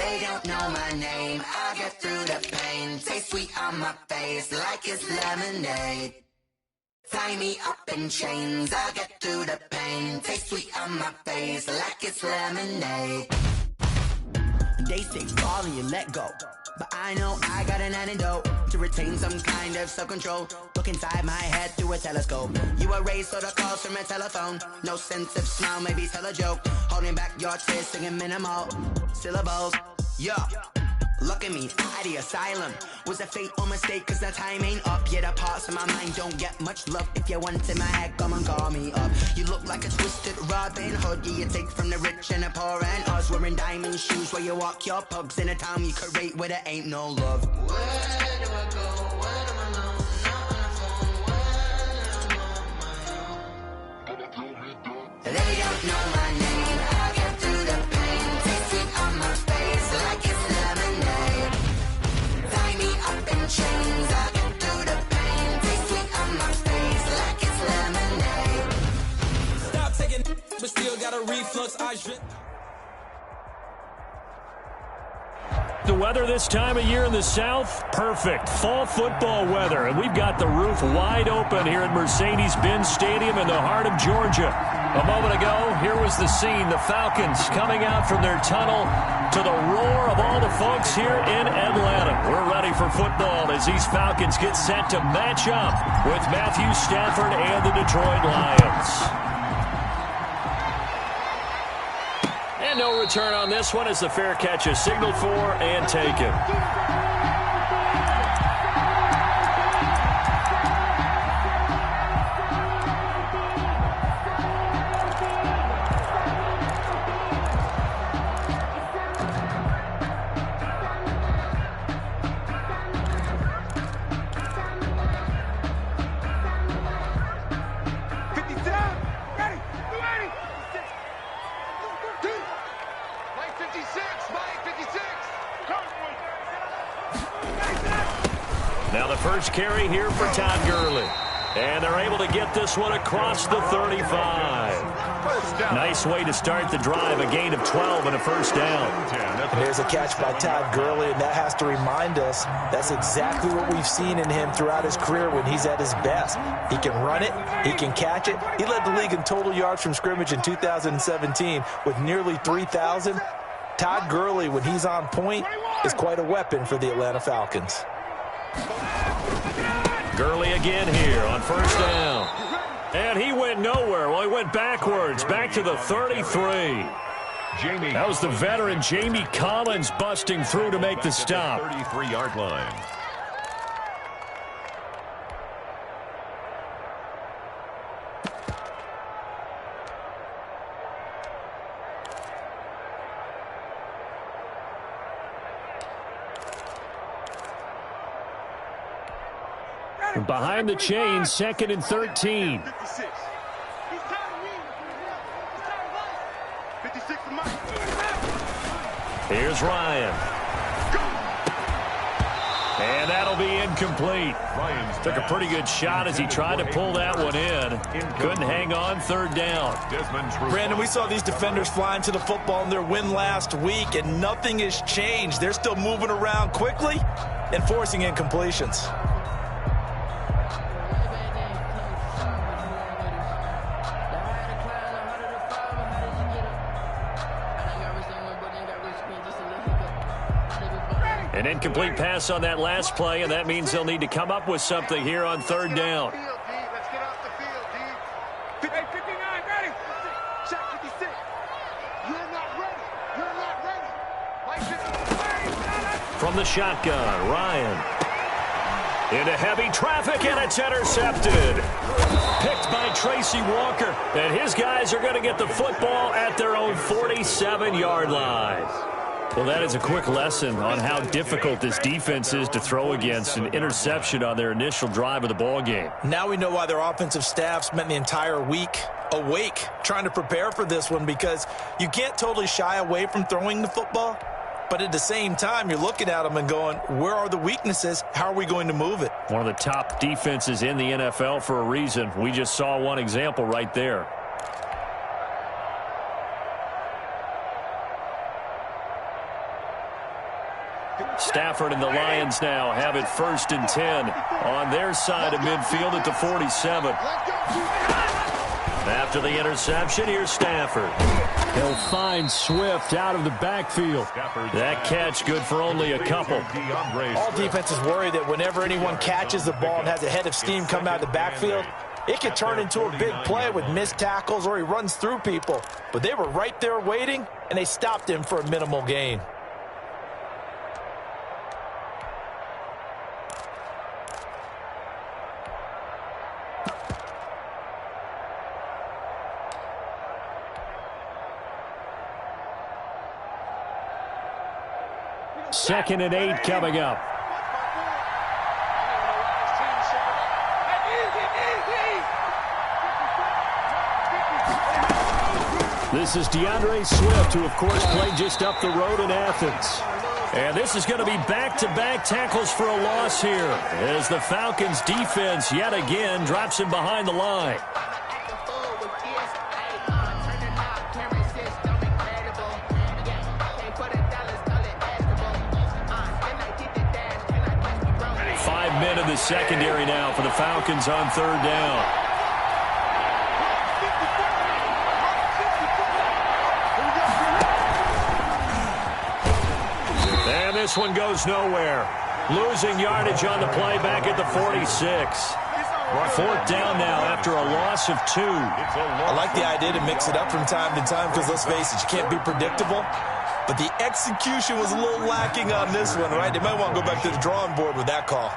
They don't know my name, I get through the pain. Taste sweet on my face like it's lemonade. Tie me up in chains, I get through the pain. Taste sweet on my face like it's lemonade. They say fall and you let go, but I know I got an antidote to retain some kind of self-control. Look inside my head through a telescope. You erase all the calls from a telephone. No sense of smile, maybe tell a joke. Holding back your tears, singing minimal syllables. Yeah, look at me, out of the asylum. Was a fate or mistake, cause the time ain't up. Yet the parts of my mind don't get much love. If you want in my head, come and call me up. You look like a twisted Robin Hood. Yeah, you take from the rich and the poor and us. Wearing diamond shoes where you walk your pugs. In a town you create where there ain't no love. Where do I go? When I'm alone? Not on the phone. When I'm on my own. They don't know my name. I get through the pain. Taste sweet on my face like it's lemonade. Tie me up in chains. I get through the pain. Taste sweet on my face like it's lemonade. Stop taking, but still got a reflux. I drip. The weather this time of year in the South, perfect. Fall football weather, and we've got the roof wide open here at Mercedes-Benz Stadium in the heart of Georgia. A moment ago, here was the scene. The Falcons coming out from their tunnel to the roar of all the folks here in Atlanta. We're ready for football as these Falcons get set to match up with Matthew Stafford and the Detroit Lions. And no return on this one as the fair catch is signaled for and taken. Now the first carry here for Todd Gurley. And they're able to get this one across the 35. Nice way to start the drive, a gain of 12 and a first down. And there's a catch by Todd Gurley, and that has to remind us that's exactly what we've seen in him throughout his career when he's at his best. He can run it, he can catch it. He led the league in total yards from scrimmage in 2017 with nearly 3,000. Todd Gurley, when he's on point, is quite a weapon for the Atlanta Falcons. Gurley again here on first down. And he went nowhere. Well, he went backwards, back to the 33. That was the veteran Jamie Collins busting through to make the stop. 33-yard line. Behind the chains, 2nd and 13. Here's Ryan. And that'll be incomplete. Took a pretty good shot as he tried to pull that one in. Couldn't hang on, 3rd down. Brandon, we saw these defenders flying to the football in their win last week, and nothing has changed. They're still moving around quickly and forcing incompletions. An incomplete pass on that last play, and that means they'll need to come up with something here on 3rd down. Let's get off the field, D. 59, ready. Check 56. You're not ready. You're not ready. From the shotgun, Ryan. Into heavy traffic, and it's intercepted. Picked by Tracy Walker. And his guys are going to get the football at their own 47-yard line. Well, that is a quick lesson on how difficult this defense is to throw against. An interception on their initial drive of the ball game. Now we know why their offensive staff spent the entire week awake trying to prepare for this one, because you can't totally shy away from throwing the football, but at the same time you're looking at them and going, where are the weaknesses? How are we going to move it? One of the top defenses in the NFL for a reason. We just saw one example right there. Stafford and the Lions now have it 1st and 10 on their side of midfield at the 47. After the interception, here's Stafford. He'll find Swift out of the backfield. That catch good for only a couple. All defenses worry that whenever anyone catches the ball and has a head of steam come out of the backfield, it can turn into a big play with missed tackles or he runs through people. But they were right there waiting, and they stopped him for a minimal gain. Second and 8 coming up. This is DeAndre Swift, who, of course, played just up the road in Athens. And this is going to be back-to-back tackles for a loss here as the Falcons' defense yet again drops him behind the line. Men in the secondary now for the Falcons on 3rd down. And this one goes nowhere. Losing yardage on the play back at the 46. 4th down now after a loss of 2. I like the idea to mix it up from time to time because, let's face it, you can't be predictable. But the execution was a little lacking on this one, right? They might want to go back to the drawing board with that call.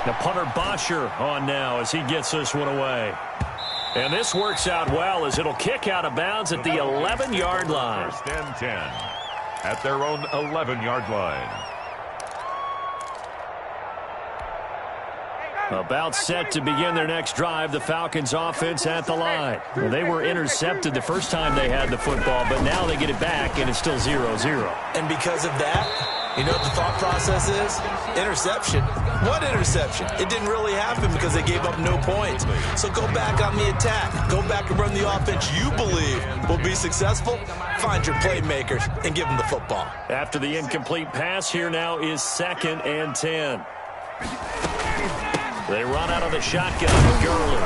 The punter Bosher on now as he gets this one away. And this works out well as it'll kick out of bounds at the 11-yard line. 1st and 10 at their own 11-yard line. About set to begin their next drive, the Falcons offense at the line. Well, they were intercepted the first time they had the football, but now they get it back and it's still 0-0. And because of that, you know what the thought process is? Interception. What interception? It didn't really happen because they gave up no points. So go back on the attack. Go back and run the offense you believe will be successful. Find your playmakers and give them the football. After the incomplete pass, here now is 2nd and 10. They run out of the shotgun for Gurley.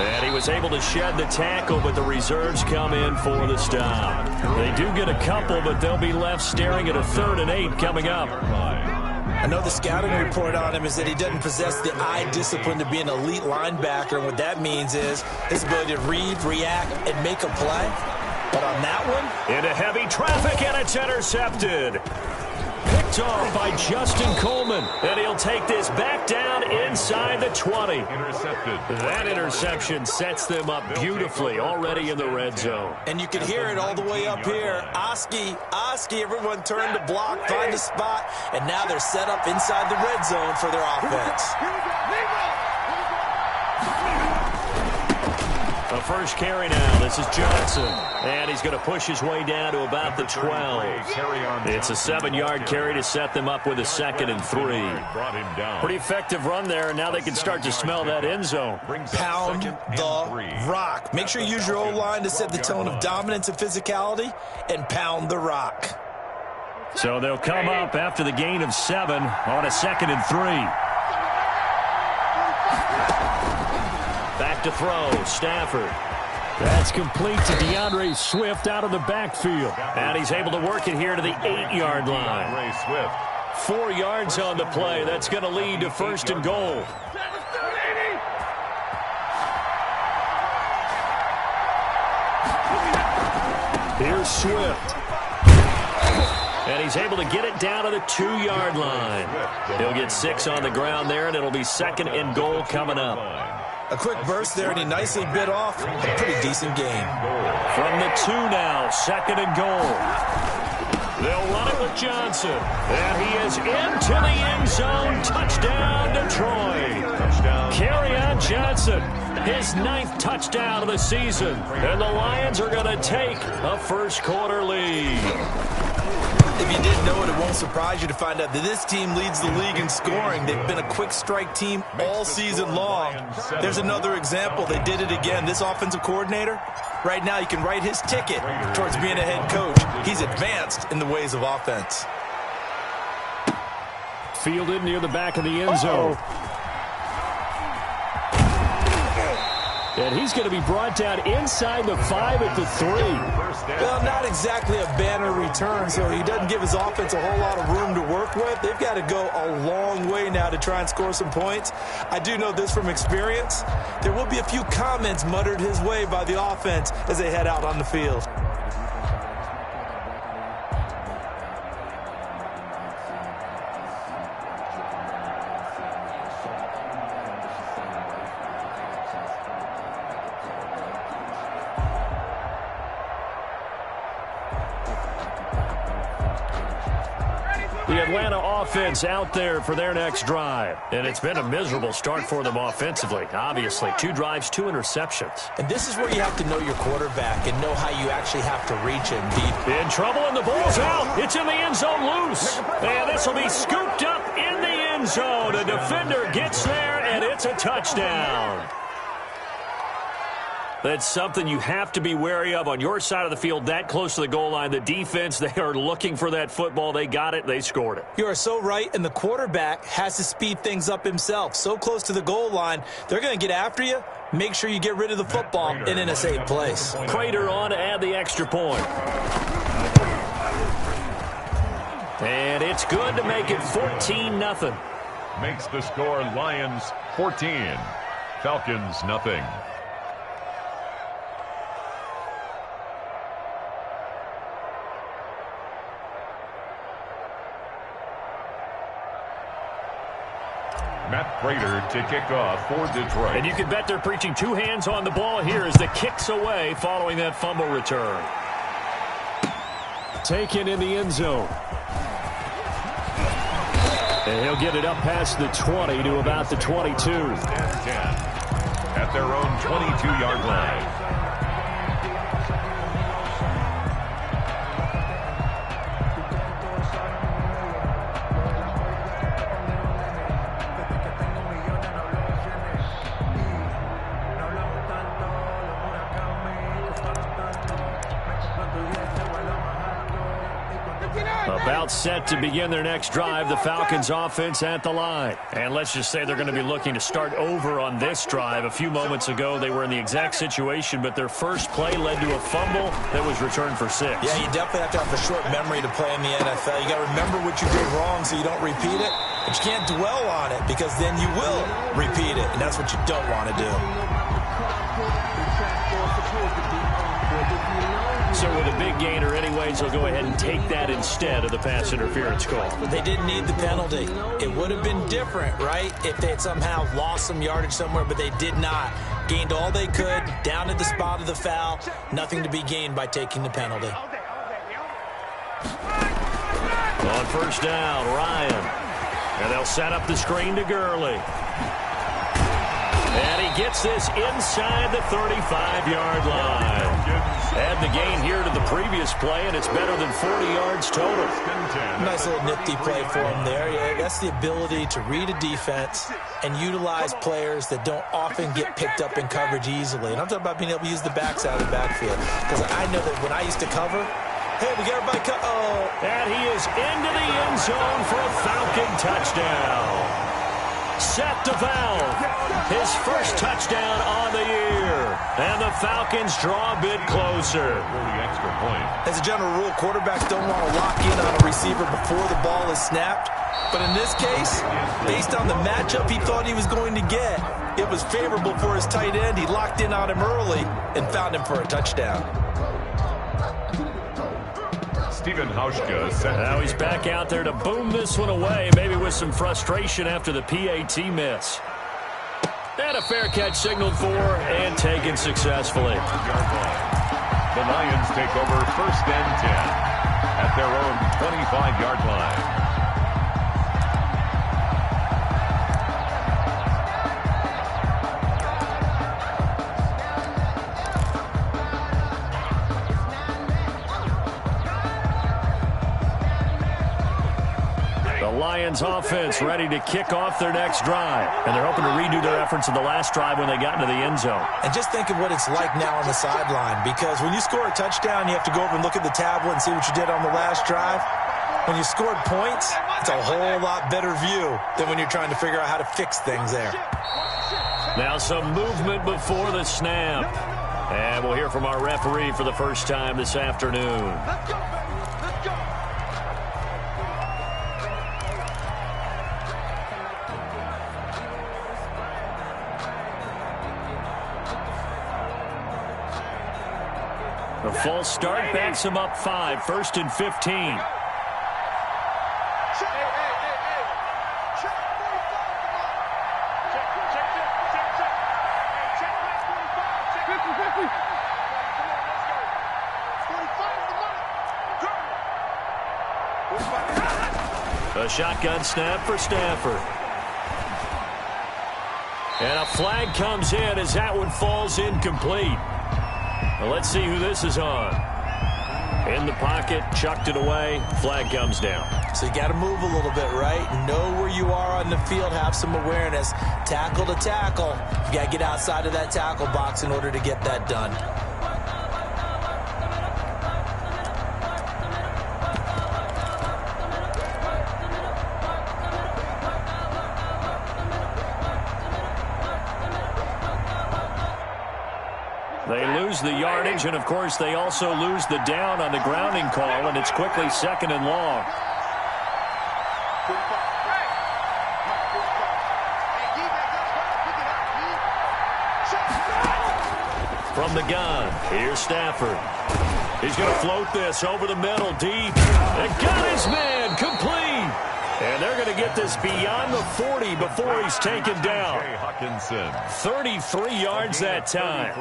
And he was able to shed the tackle, but the reserves come in for the stop. They do get a couple, but they'll be left staring at a 3rd and 8 coming up. I know the scouting report on him is that he doesn't possess the eye discipline to be an elite linebacker. And what that means is his ability to read, react, and make a play. But on that one, into heavy traffic, and it's intercepted. Picked off by Justin Coleman. And he'll take this back down inside the 20. Intercepted. That interception sets them up beautifully already in the red zone. and you can hear it all the way up here. Oski, everyone turned to block, find a spot, and now they're set up inside the red zone for their offense. The first carry now. This is Johnson. And he's going to push his way down to about the 12. It's a 7-yard carry to set them up with a 2nd and 3. Pretty effective run there, and now they can start to smell that end zone. Pound the rock. Make sure you use your O-line to set the tone of dominance and physicality, and pound the rock. So they'll come up after the gain of 7 on a 2nd and 3. Back to throw, Stafford. That's complete to DeAndre Swift out of the backfield. And he's able to work it here to the 8-yard line. 4 yards on the play. That's going to lead to 1st and goal. Here's Swift. And he's able to get it down to the 2-yard line. He'll get 6 on the ground there, and it'll be 2nd and goal coming up. A quick burst there, and he nicely bit off a pretty decent game. From the 2 now, 2nd and goal. They'll run it with Johnson. And he is into the end zone. Touchdown, Detroit. Kerryon Johnson, his 9th touchdown of the season. And the Lions are going to take a first-quarter lead. If you didn't know it, it won't surprise you to find out that this team leads the league in scoring. They've been a quick strike team all season long. There's another example. They did it again. This offensive coordinator, Right now, you can write his ticket towards being a head coach. He's advanced in the ways of offense. Fielded near the back of the end zone. And he's going to be brought down inside the 5 at the 3. Well, not exactly a banner return, so he doesn't give his offense a whole lot of room to work with. They've got to go a long way now to try and score some points. I do know this from experience. There will be a few comments muttered his way by the offense as they head out on the field. The Atlanta offense out there for their next drive. And it's been a miserable start for them offensively. Obviously, 2 drives, 2 interceptions. And this is where you have to know your quarterback and know how you actually have to reach him deep. In trouble, and the ball's out. It's in the end zone loose. And this will be scooped up in the end zone. A defender gets there, and it's a touchdown. That's something you have to be wary of on your side of the field, that close to the goal line. The defense, they are looking for that football. They got it. They scored it. You are so right, and the quarterback has to speed things up himself. So close to the goal line, they're going to get after you. Make sure you get rid of the football and in a safe place. Prater on to add the extra point. And it's good to make it 14-0. Makes the score Lions 14, Falcons nothing. Matt Prater to kick off for Detroit. And you can bet they're preaching 2 hands on the ball here as the kick's away following that fumble return. Taken in the end zone. And he'll get it up past the 20 to about the 22. 10 at their own 22-yard line. About set to begin their next drive, the Falcons offense at the line. And let's just say they're going to be looking to start over on this drive. A few moments ago, they were in the exact situation, but their first play led to a fumble that was returned for 6. Yeah, you definitely have to have a short memory to play in the NFL. You got to remember what you did wrong so you don't repeat it. But you can't dwell on it because then you will repeat it, and that's what you don't want to do. So with a big gainer anyways, they'll go ahead and take that instead of the pass interference call. They didn't need the penalty. It would have been different, right, if they had somehow lost some yardage somewhere, but they did not. Gained all they could, down at the spot of the foul. Nothing to be gained by taking the penalty. On first down, Ryan. And they'll set up the screen to Gurley. And he gets this inside the 35-yard line. Add the gain here to the previous play, and it's better than 40 yards total. Nice little nifty play for him there. Yeah, that's the ability to read a defense and utilize players that don't often get picked up in coverage easily. And I'm talking about being able to use the backs out of the backfield. Because I know that when I used to cover, hey, we got everybody cut. Oh. And he is into the end zone for a Falcon touchdown. Set to Valve, his first touchdown on the year. And the Falcons draw a bit closer. The extra point. As a general rule, quarterbacks don't want to lock in on a receiver before the ball is snapped. But in this case, based on the matchup he thought he was going to get, it was favorable for his tight end. He locked in on him early and found him for a touchdown. Now he's back out there to boom this one away, maybe with some frustration after the PAT miss. And a fair catch signaled for and taken successfully. The Lions take over 1st and 10 at their own 25-yard line. Lions offense ready to kick off their next drive. And they're hoping to redo their efforts in the last drive when they got into the end zone. And just think of what it's like now on the sideline, because when you score a touchdown, you have to go over and look at the tablet and see what you did on the last drive. When you scored points, it's a whole lot better view than when you're trying to figure out how to fix things there. Now some movement before the snap. And we'll hear from our referee for the first time this afternoon. Let's go, baby. Let's go. The false start backs him up 5, 1st and 15. A shotgun snap for Stafford. And a flag comes in as that one falls incomplete. Well, let's see who this is on. In the pocket, chucked it away, flag comes down. So you got to move a little bit, right? Know where you are on the field, have some awareness. Tackle to tackle. You got to get outside of that tackle box in order to get that done. They lose the yardage, and, of course, they also lose the down on the grounding call, and it's quickly 2nd and long. From the gun, here's Stafford. He's going to float this over the middle, deep. And got his man, complete. And they're going to get this beyond the 40 before he's taken down. 33 yards that time.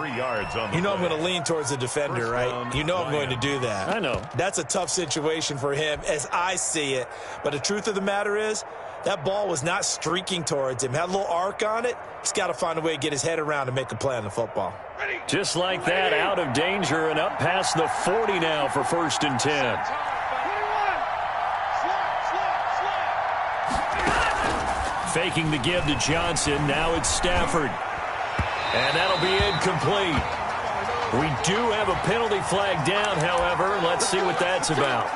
You know I'm going to lean towards the defender, right? You know I'm going to do that. I know. That's a tough situation for him as I see it. But the truth of the matter is, that ball was not streaking towards him. Had a little arc on it. He's got to find a way to get his head around and make a play on the football. Just like that, out of danger and up past the 40 now for 1st and 10. Faking the give to Johnson. Now it's Stafford. And that'll be incomplete. We do have a penalty flag down, however. Let's see what that's about.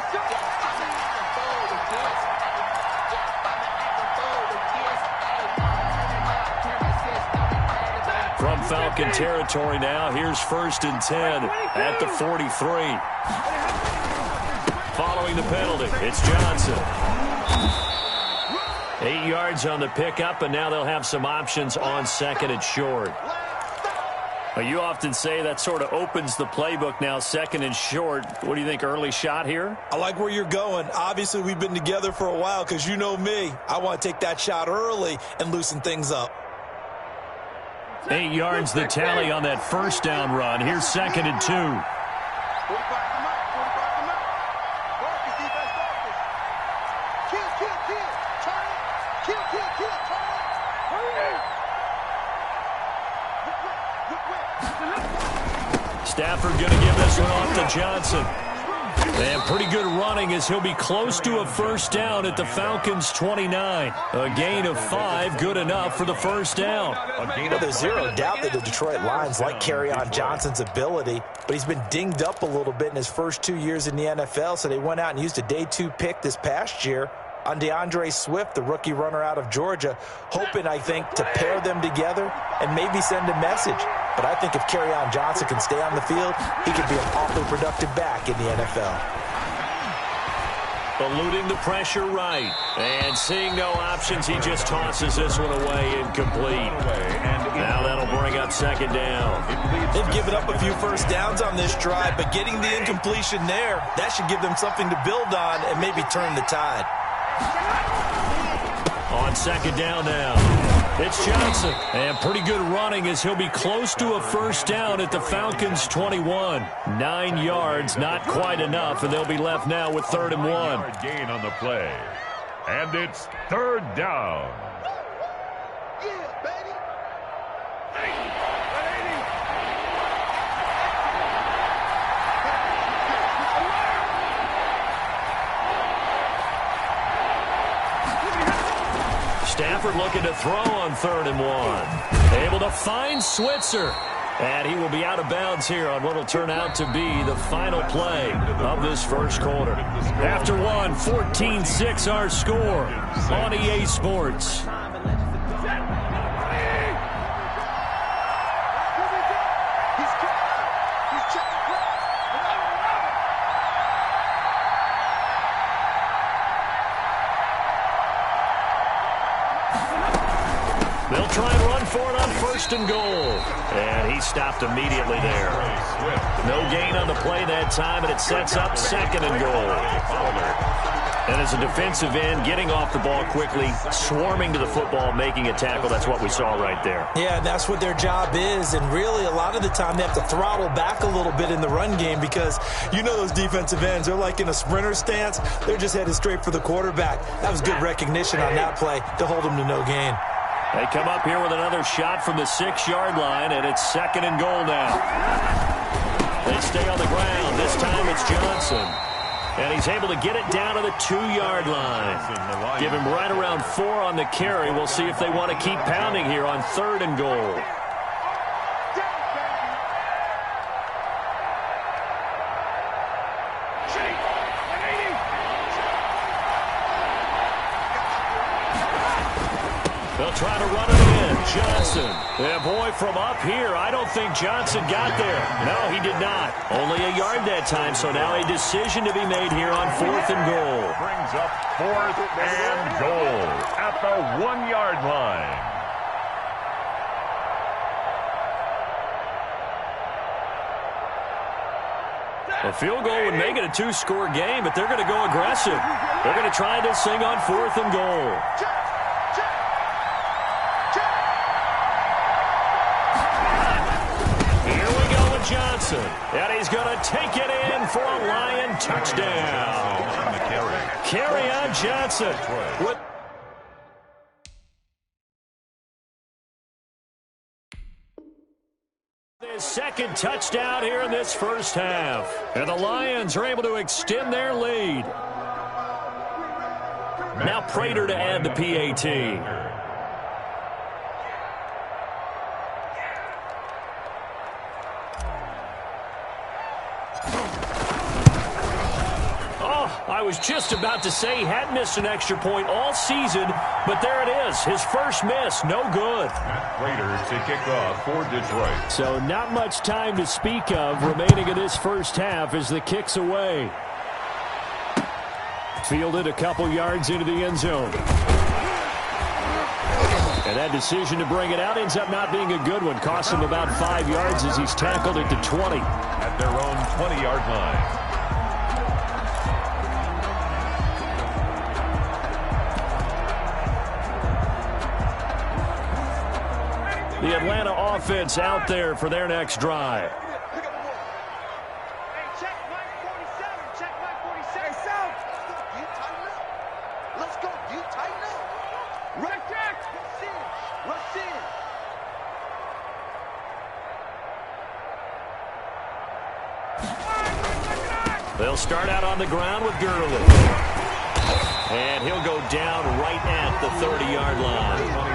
From Falcon territory now, here's 1st and 10 at the 43. Following the penalty, it's Johnson. 8 yards on the pickup, and now they'll have some options on 2nd and short. Well, you often say that sort of opens the playbook now, 2nd and short. What do you think, early shot here? I like where you're going. Obviously, we've been together for a while because you know me. I want to take that shot early and loosen things up. 8 yards the tally on that 1st down run. Here's 2nd and 2. Stafford going to give this one off to Johnson. And pretty good running as he'll be close to a 1st down at the Falcons' 29. A gain of 5, good enough for the 1st down. Well, there's zero doubt that the Detroit Lions like Kerryon Johnson's ability, but he's been dinged up a little bit in his first 2 years in the NFL, so they went out and used a day 2 pick this past year on DeAndre Swift, the rookie runner out of Georgia, hoping, I think, to pair them together and maybe send a message. But I think if Kerryon Johnson can stay on the field, he could be an awfully productive back in the NFL. Eluding the pressure right. And seeing no options, he just tosses this one away incomplete. Now that'll bring up 2nd down. They've given up a few 1st downs on this drive, but getting the incompletion there, that should give them something to build on and maybe turn the tide. On 2nd down now, it's Johnson. And pretty good running as he'll be close to a 1st down at the Falcons' 21. 9 yards, not quite enough, and they'll be left now with 3rd and 1. Gain on the play. And it's 3rd down. Yeah, baby. Stafford looking to throw on 3rd and 1. Able to find Switzer. And he will be out of bounds here on what will turn out to be the final play of this first quarter. After 14-6 our score on EA Sports. They'll try and run for it on 1st and goal. And he stopped immediately there. No gain on the play that time, and it sets up 2nd and goal. And as a defensive end, getting off the ball quickly, swarming to the football, making a tackle, that's what we saw right there. Yeah, that's what their job is. And really, a lot of the time, they have to throttle back a little bit in the run game because you know those defensive ends, they're like in a sprinter stance. They're just headed straight for the quarterback. That was good recognition on that play to hold them to no gain. They come up here with another shot from the 6-yard line, and it's 2nd and goal now. They stay on the ground. This time it's Johnson. And he's able to get it down to the 2-yard line. Give him right around 4 on the carry. We'll see if they want to keep pounding here on 3rd and goal. They'll try to run it in. Johnson. Yeah, boy, from up here, I don't think Johnson got there. No, he did not. Only a yard that time, so now a decision to be made here on 4th and goal. Brings up 4th and goal at the 1-yard line. A field goal would make it a 2-score game, but they're going to go aggressive. They're going to try this thing on 4th and goal. Johnson, and he's going to take it in for a Lion touchdown. Carry on Johnson. His 2nd touchdown here in this first half. And the Lions are able to extend their lead. Now Prater to add the PAT. I was just about to say he hadn't missed an extra point all season, but there it is. His first miss, no good. Raiders to kick off for Detroit. So not much time to speak of remaining in this first half as the kick's away. Fielded a couple yards into the end zone. And that decision to bring it out ends up not being a good one. Cost him about 5 yards as he's tackled it to 20. At their own 20-yard line. The Atlanta offense out there for their next drive. They'll start out on the ground with Gurley. And he'll go down right at the 30-yard line.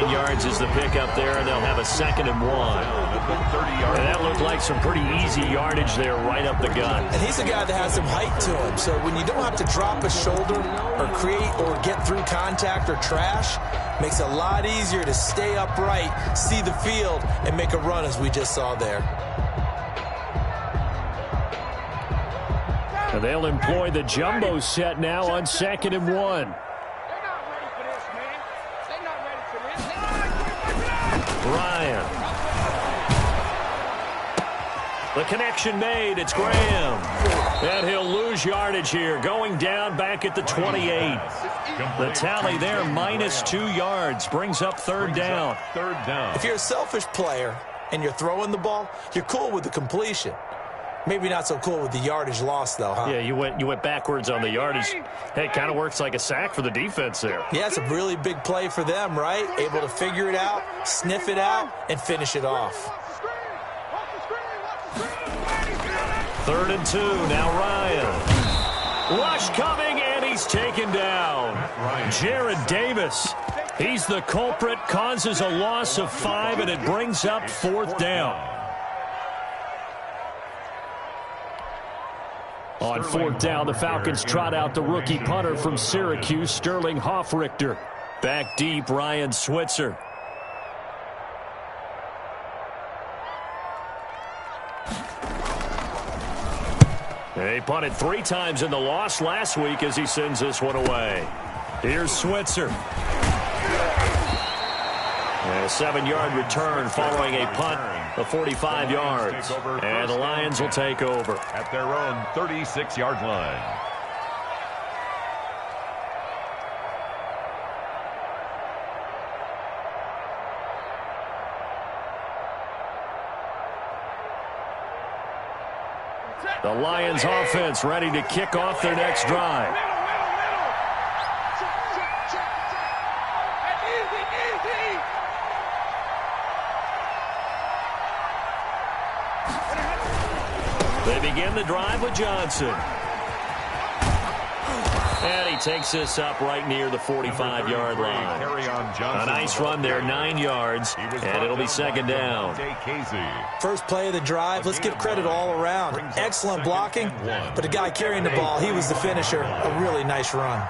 9 yards is the pickup there, and they'll have a 2nd and 1. And that looked like some pretty easy yardage there right up the gut. And he's a guy that has some height to him, so when you don't have to drop a shoulder or create or get through contact or trash, makes it a lot easier to stay upright, see the field, and make a run as we just saw there. And they'll employ the jumbo set now on 2nd and 1. They're not ready for this, man. They're not ready for this. Ryan. The connection made. It's Graham. And he'll lose yardage here. Going down back at the 28. The tally there, -2 yards. Brings up 3rd down. If you're a selfish player and you're throwing the ball, you're cool with the completion. Maybe not so cool with the yardage loss, though, huh? Yeah, you went backwards on the yardage. Hey, it kind of works like a sack for the defense there. Yeah, it's a really big play for them, right? Able to figure it out, sniff it out, and finish it off. 3rd and 2, now Ryan. Rush coming, and he's taken down. Jared Davis. He's the culprit, causes a loss of 5, and it brings up 4th down. On 4th down, the Falcons trot out the rookie punter from Syracuse, Sterling Hoffrichter. Back deep, Ryan Switzer. He punted 3 times in the loss last week as he sends this one away. Here's Switzer. A 7-yard return following a punt of 45 yards. And the Lions will take over at their own 36-yard line. The Lions offense ready to kick off their next drive. They begin the drive with Johnson. And he takes this up right near the 45-yard line. A nice run there, 9 yards, and it'll be 2nd down. First play of the drive, let's give credit all around. Excellent blocking, but the guy carrying the ball, he was the finisher. A really nice run.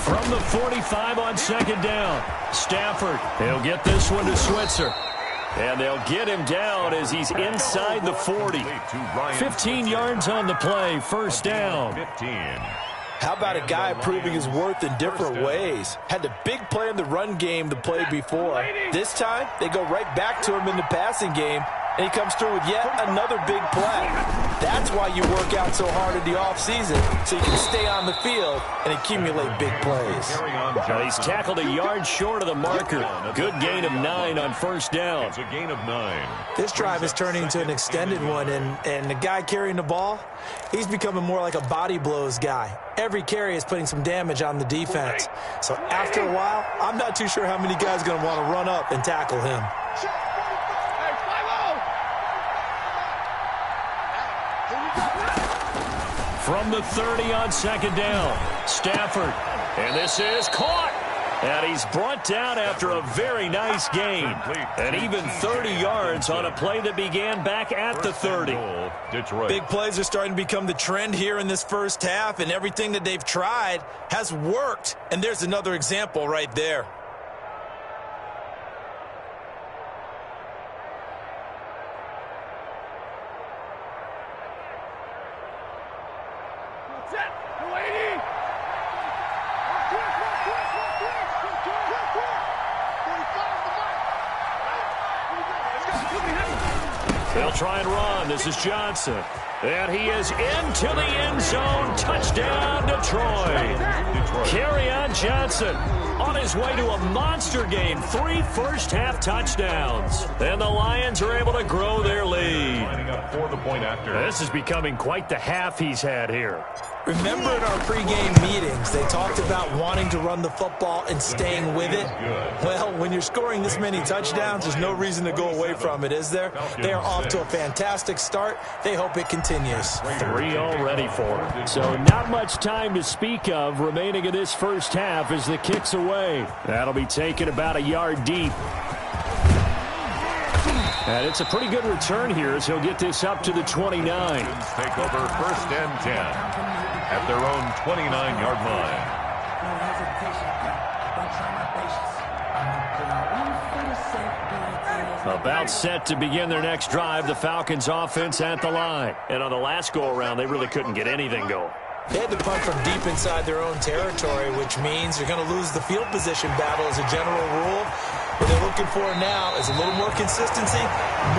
From the 45 on 2nd down, Stafford. He'll get this one to Switzer. And they'll get him down as he's inside the 40. 15 yards on the play, 1st down. How about a guy proving his worth in different ways? Had the big play in the run game the play before. This time, they go right back to him in the passing game, and he comes through with yet another big play. That's why you work out so hard in the offseason, so you can stay on the field and accumulate big plays. He's tackled a yard short of the marker. Good gain of 9 on 1st down. It's a gain of 9. This drive is turning into an extended one, and the guy carrying the ball, he's becoming more like a body blows guy. Every carry is putting some damage on the defense. So after a while, I'm not too sure how many guys are going to want to run up and tackle him. From the 30 on 2nd down, Stafford. And this is caught. And he's brought down after a very nice gain. And even 30 yards on a play that began back at the 30. Detroit. Big plays are starting to become the trend here in this first half, and everything that they've tried has worked. And there's another example right there. They'll try and run. This is Johnson. And he is into the end zone. Touchdown, Detroit. Kerryon Johnson on his way to a monster game. 3 first-half touchdowns. And the Lions are able to grow their lead. Lining up for the point after. This is becoming quite the half he's had here. Remember in our pregame meetings, they talked about wanting to run the football and staying with it? Well, when you're scoring this many touchdowns, there's no reason to go away from it, is there? They are off to a fantastic start. They hope it continues. 3 already for him. So not much time to speak of remaining in this first half as the kick's away. That'll be taken about a yard deep. And it's a pretty good return here as he'll get this up to the 29. Take over 1st and 10 at their own 29-yard line. About set to begin their next drive, the Falcons offense at the line. And on the last go-around, they really couldn't get anything going. They had to punt from deep inside their own territory, which means you're going to lose the field position battle as a general rule. What they're looking for now is a little more consistency,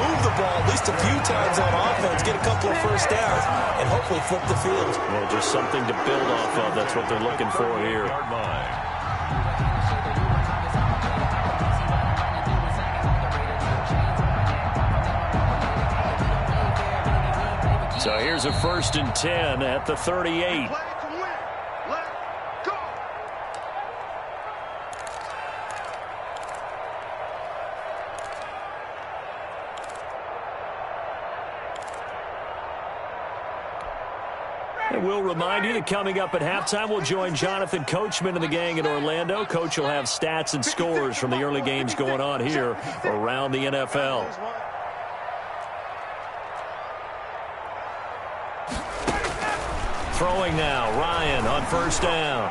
move the ball at least a few times on offense, get a couple of first downs, and hopefully flip the field. Well, just something to build off of. That's what they're looking for here. So here's a 1st and 10 at the 38. And we'll remind you that coming up at halftime, we'll join Jonathan Coachman and the gang in Orlando. Coach will have stats and scores from the early games going on here around the NFL. Throwing now, Ryan on first down.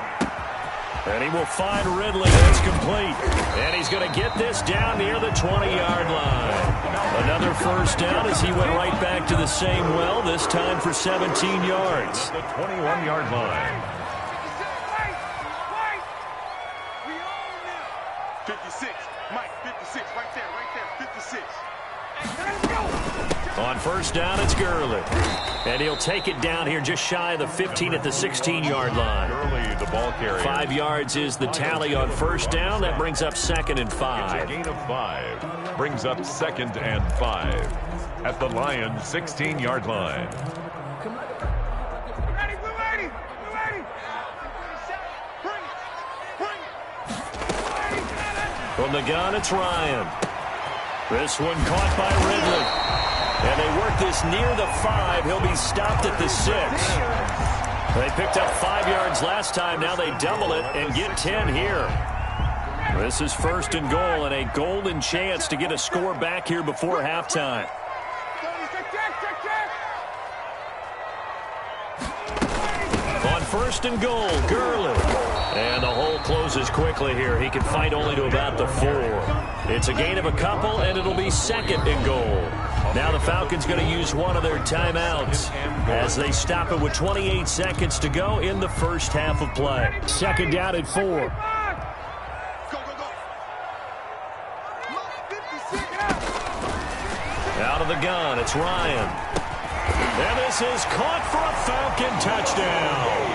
And he will find Ridley. That's complete. And he's going to get this down near the 20-yard line. Another first down as he went right back to the same well, this time for 17 yards. The 21-yard line. 56. Mike, 56. Right there. 56. On first down, it's Gurley. And he'll take it down here just shy of the 15 at the 16-yard line. Gurley, the ball carrier. 5 yards is the tally on first down. That brings up 2nd and 5. It's a gain of 5. Brings up 2nd and 5 at the Lions' 16-yard line. Ready, we're ready. We're ready. Bring it. From the gun, it's Ryan. This one caught by Ridley. And they work this near the 5. He'll be stopped at the 6. They picked up 5 yards last time. Now they double it and get 10 here. This is 1st and goal and a golden chance to get a score back here before halftime. On 1st and goal, Gurley. And the hole closes quickly here. He can fight only to about the 4. It's a gain of a couple, and it'll be 2nd and goal. Now the Falcons going to use one of their timeouts as they stop it with 28 seconds to go in the first half of play. 2nd down at 4. Out of the gun, it's Ryan. And this is caught for a Falcon touchdown.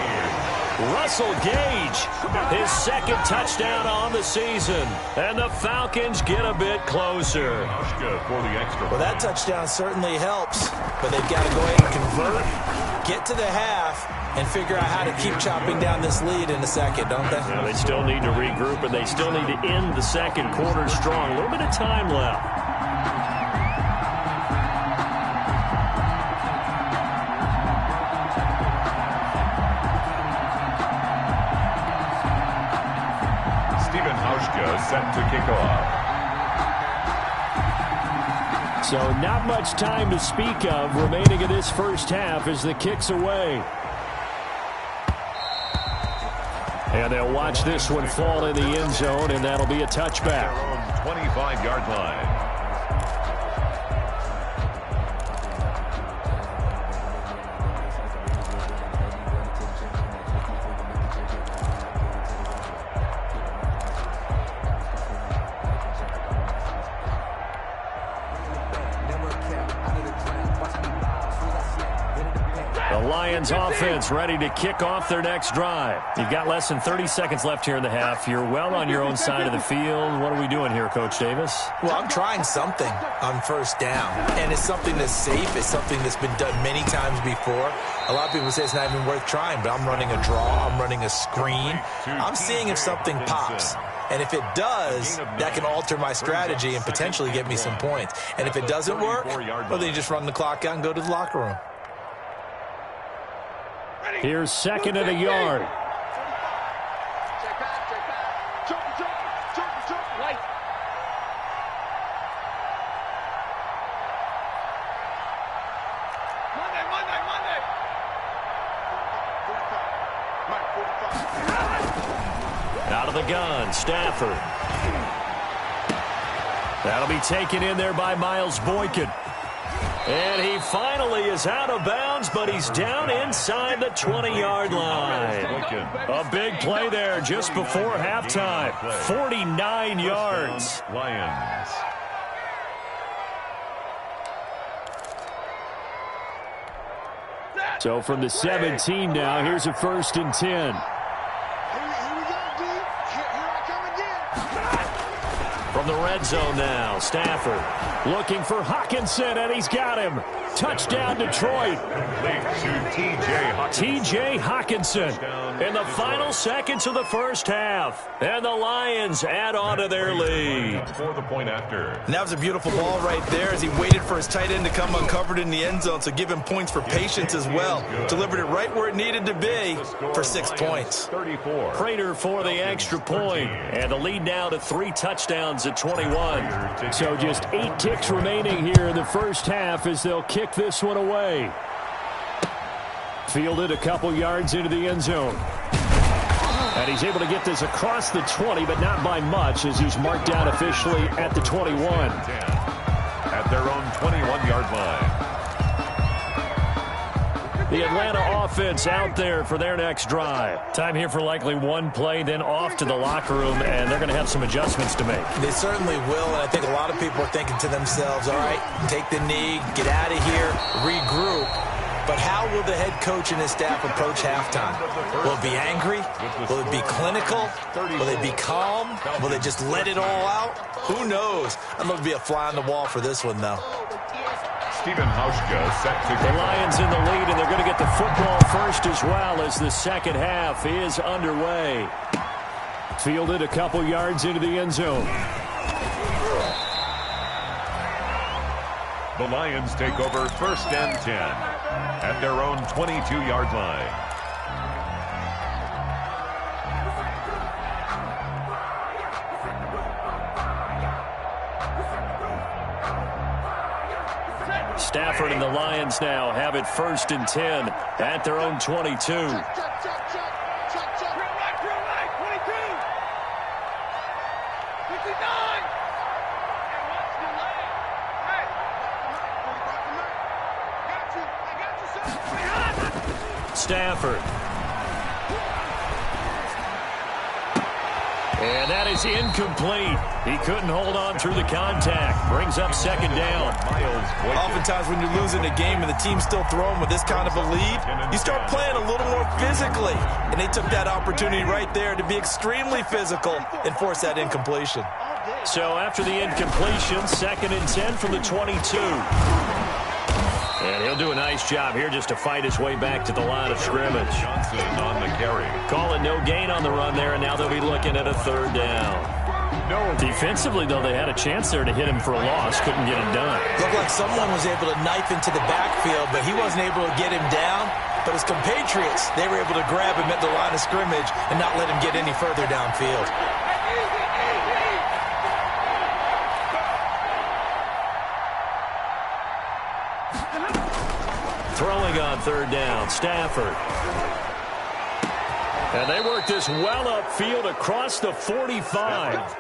Russell Gage, his 2nd touchdown on the season. And the Falcons get a bit closer. For the extra. Well, that touchdown certainly helps, but they've got to go ahead and convert, get to the half, and figure out how to keep chopping down this lead in the second, don't they? Yeah, they still need to regroup, and they still need to end the second quarter strong. A little bit of time left. Set to kick off. So not much time to speak of remaining in this first half as the kick's away. And they'll watch this one fall in the end zone, and that'll be a touchback. 25-yard line. Offense ready to kick off their next drive. You've got less than 30 seconds left here in the half. You're well on your own side of the field. What are we doing here, Coach Davis? Well, I'm trying something on first down, and it's something that's safe. It's something that's been done many times before. A lot of people say it's not even worth trying, but I'm running a draw. I'm running a screen. I'm seeing if something pops. And if it does, that can alter my strategy and potentially get me some points. And if it doesn't work, well, then you just run the clock out and go to the locker room. Here's 2nd and a yard. Out of the gun, Stafford. That'll be taken in there by Miles Boykin. And he finally is out of bounds, but he's down inside the 20-yard line. A big play there just before halftime. 49 yards. Lions. So from the 17 now, here's a 1st and 10. Here we go, D. Here I come again. From the red zone now. Stafford looking for Hawkinson, and he's got him. Touchdown, Detroit. T.J. Hawkinson in the final seconds of the first half. And the Lions add on to their lead. For the point after. And that was a beautiful ball right there as he waited for his tight end to come uncovered in the end zone, so give him points for patience as well. Delivered it right where it needed to be for 6 points. 34. Prater for the extra point. And the lead now to 3 touchdowns at 21. So just 8 ticks remaining here in the first half as they'll kick this one away. Fielded a couple yards into the end zone. And he's able to get this across the 20, but not by much as he's marked down officially at the 21. At their own 21-yard line. The Atlanta offense out there for their next drive. Time here for likely one play, then off to the locker room, and they're going to have some adjustments to make. They certainly will, and I think a lot of people are thinking to themselves, all right, take the knee, get out of here, regroup. But how will the head coach and his staff approach halftime? Will it be angry? Will it be clinical? Will they be calm? Will they just let it all out? Who knows? I'd love to be a fly on the wall for this one, though. Stephen Hauschka set to The Lions in the lead, and they're going to get the football first as well as the second half is underway. Fielded a couple yards into the end zone. The Lions take over 1st and 10 at their own 22-yard line. Stafford and the Lions now have it 1st and 10 at their own 22. Stafford. And that is incomplete. He couldn't hold on through the contact. Brings up 2nd down. Oftentimes when you're losing a game and the team's still throwing with this kind of a lead, you start playing a little more physically. And they took that opportunity right there to be extremely physical and force that incompletion. So after the incompletion, 2nd and 10 from the 22. And he'll do a nice job here just to fight his way back to the line of scrimmage. Johnson on the carry. Calling no gain on the run there, and now they'll be looking at a 3rd down. Defensively, though, they had a chance there to hit him for a loss. Couldn't get it done. Looked like someone was able to knife into the backfield, but he wasn't able to get him down. But his compatriots, they were able to grab him at the line of scrimmage and not let him get any further downfield. Throwing on 3rd down, Stafford. And they work this well upfield across the 45.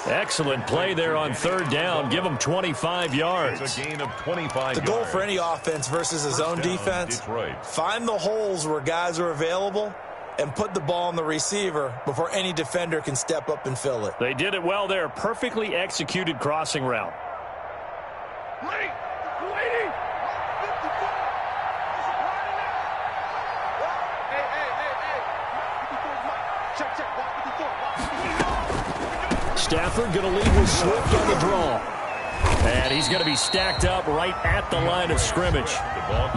Excellent play there on 3rd down. Give them 25 yards. It's a gain of 25 The goal for any offense versus his own defense, find the holes where guys are available and put the ball on the receiver before any defender can step up and fill it. They did it well there. Perfectly executed crossing route. Stafford going to lead with Swift on the draw. And he's going to be stacked up right at the line of scrimmage.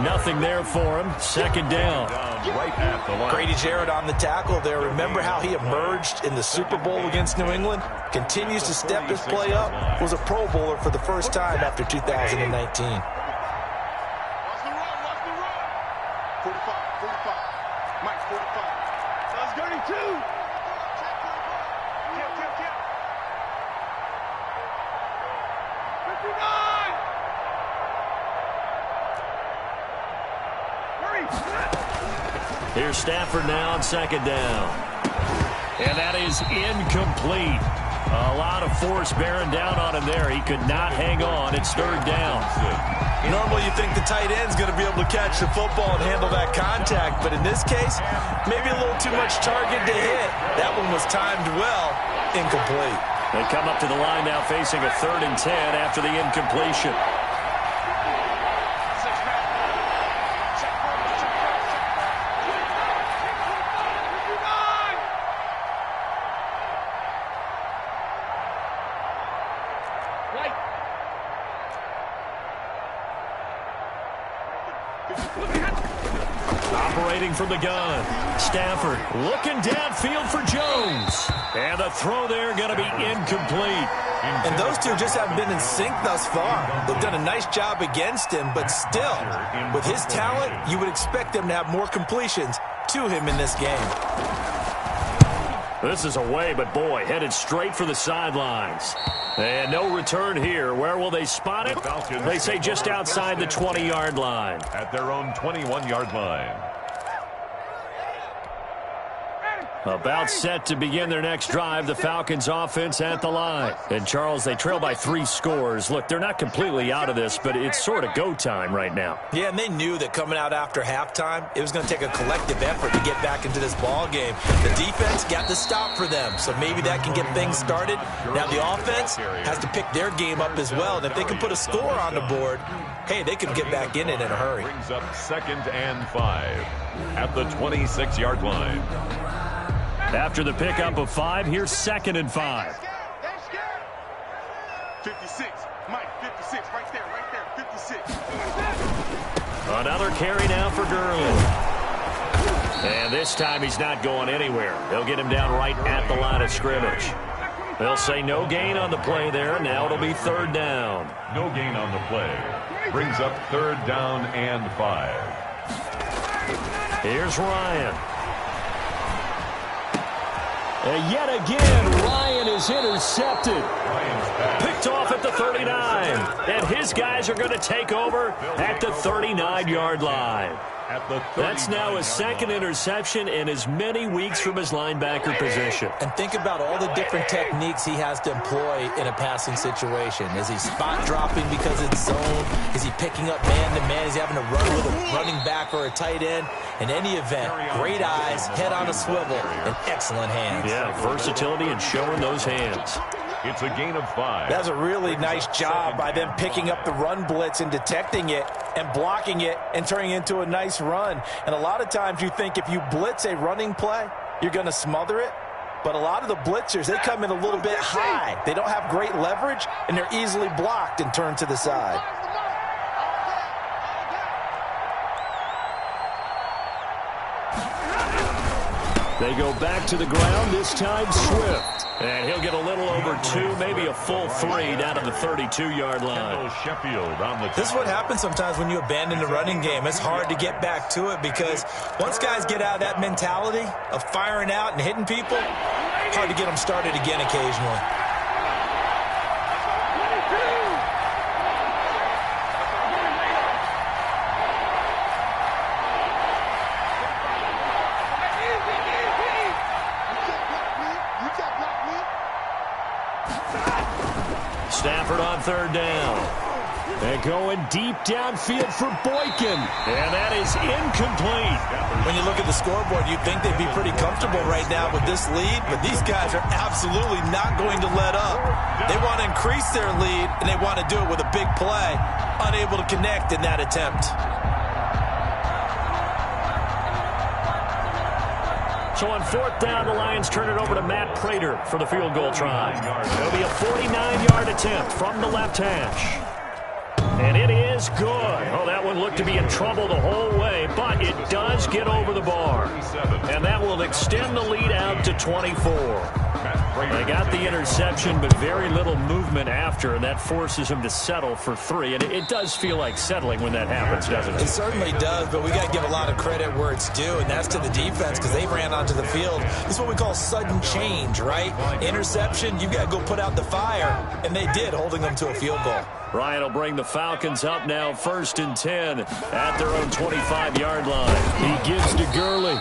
Nothing there for him. 2nd down. Right at the line. Grady Jarrett on the tackle there. Remember how he emerged in the Super Bowl against New England? Continues to step his play up. Was a Pro Bowler for the first time after 2019. 59! Here's Stafford now on 2nd down. And that is incomplete. A lot of force bearing down on him there. He could not hang on. It's 3rd down. Normally you think the tight end's going to be able to catch the football and handle that contact, but in this case, maybe a little too much target to hit. That one was timed well, incomplete. They come up to the line now facing a 3rd and 10 after the incompletion. Operating from the gun. Stafford looking downfield for Jones. And the throw there going to be incomplete. And those two just haven't been in sync thus far. They've done a nice job against him, but still, with his talent, you would expect them to have more completions to him in this game. This is away, but boy, headed straight for the sidelines. And no return here. Where will they spot it? They say just outside the 20-yard line. At their own 21-yard line. About set to begin their next drive, the Falcons offense at the line. And, Charles, they trail by 3 scores. Look, they're not completely out of this, but it's sort of go time right now. Yeah, and they knew that coming out after halftime, it was going to take a collective effort to get back into this ball game. The defense got the stop for them, so maybe that can get things started. Now the offense has to pick their game up as well, and if they can put a score on the board, hey, they could get back in it in a hurry. Brings up 2nd and 5 at the 26-yard line. After the pickup of 5, here's 2nd and 5. 56, Mike, 56, right there, 56. Another carry now for Gurley. And this time he's not going anywhere. They'll get him down right at the line of scrimmage. They'll say no gain on the play there. Now it'll be 3rd down. No gain on the play. Brings up 3rd down and 5. Here's Ryan. And yet again, Ryan is intercepted. Picked off at the 39. And his guys are going to take over at the 39-yard line. That's now his 2nd interception in as many weeks from his linebacker position. And think about all the different techniques he has to employ in a passing situation. Is he spot dropping because it's zone? Is he picking up man-to-man? Is he having to run with a running back or a tight end? In any event, great eyes, head on a swivel, and excellent hands. Yeah, versatility and showing those hands. It's a gain of 5. That's a really nice job by them picking up the run blitz and detecting it and blocking it and turning it into a nice run. And a lot of times you think if you blitz a running play, you're going to smother it. But a lot of the blitzers, they come in a little bit high. They don't have great leverage, and they're easily blocked and turned to the side. They go back to the ground, this time Swift. And he'll get a little over 2, maybe a full 3 down to the 32-yard line. This is what happens sometimes when you abandon the running game. It's hard to get back to it because once guys get out of that mentality of firing out and hitting people, hard to get them started again occasionally. Stafford on 3rd down. They're going deep downfield for Boykin. And that is incomplete. When you look at the scoreboard, you'd think they'd be pretty comfortable right now with this lead, but these guys are absolutely not going to let up. They want to increase their lead, and they want to do it with a big play. Unable to connect in that attempt. So on 4th down, the Lions turn it over to Matt Prater for the field goal try. It'll be a 49-yard attempt from the left hash. And it is good. Oh, that one looked to be in trouble the whole way, but it does get over the bar. And that will extend the lead out to 24. They got the interception, but very little movement after, and that forces him to settle for 3. And it does feel like settling when that happens, doesn't it? It certainly does, but we got to give a lot of credit where it's due, and that's to the defense because they ran onto the field. This is what we call sudden change, right? Interception, you've got to go put out the fire, and they did, holding them to a field goal. Ryan will bring the Falcons up now 1st and 10 at their own 25-yard line. He gives to Gurley.